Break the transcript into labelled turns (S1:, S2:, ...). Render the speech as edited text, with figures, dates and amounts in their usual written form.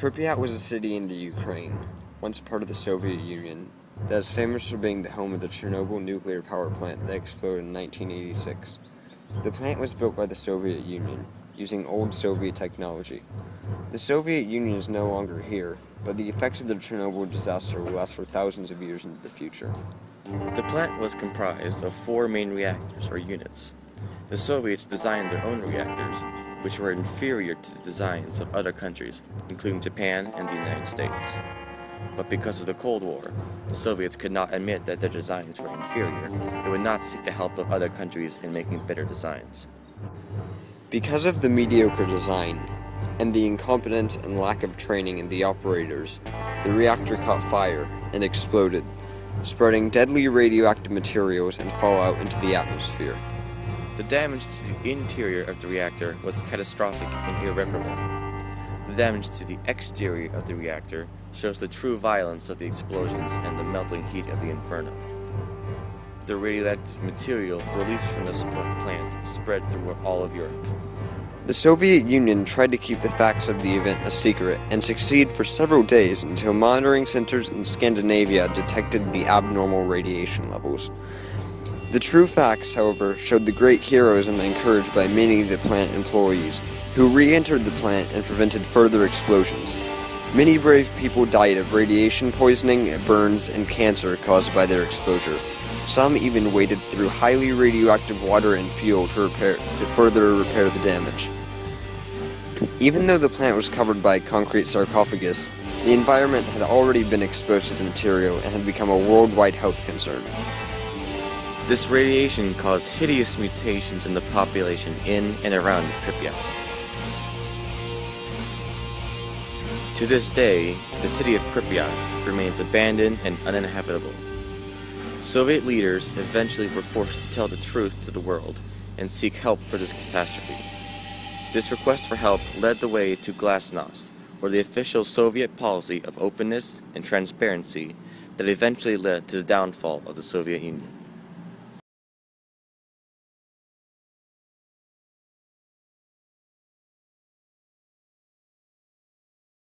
S1: Pripyat was a city in the Ukraine, once part of the Soviet Union, that is famous for being the home of the Chernobyl nuclear power plant that exploded in 1986. The plant was built by the Soviet Union, using old Soviet technology. The Soviet Union is no longer here, but the effects of the Chernobyl disaster will last for thousands of years into the future.
S2: The plant was comprised of 4 main reactors, or units. The Soviets designed their own reactors, which were inferior to the designs of other countries, including Japan and the United States. But because of the Cold War, the Soviets could not admit that their designs were inferior and would not seek the help of other countries in making better designs.
S1: Because of the mediocre design, and the incompetence and lack of training in the operators, the reactor caught fire and exploded, spreading deadly radioactive materials and fallout into the atmosphere.
S2: The damage to the interior of the reactor was catastrophic and irreparable. The damage to the exterior of the reactor shows the true violence of the explosions and the melting heat of the inferno. The radioactive material released from the plant spread through all of Europe.
S1: The Soviet Union tried to keep the facts of the event a secret and succeeded for several days until monitoring centers in Scandinavia detected the abnormal radiation levels. The true facts, however, showed the great heroism encouraged by many of the plant employees, who re-entered the plant and prevented further explosions. Many brave people died of radiation poisoning, burns, and cancer caused by their exposure. Some even waded through highly radioactive water and fuel to further repair the damage. Even though the plant was covered by a concrete sarcophagus, the environment had already been exposed to the material and had become a worldwide health concern.
S2: This radiation caused hideous mutations in the population in and around Pripyat. To this day, the city of Pripyat remains abandoned and uninhabitable. Soviet leaders eventually were forced to tell the truth to the world and seek help for this catastrophe. This request for help led the way to Glasnost, or the official Soviet policy of openness and transparency that eventually led to the downfall of the Soviet Union.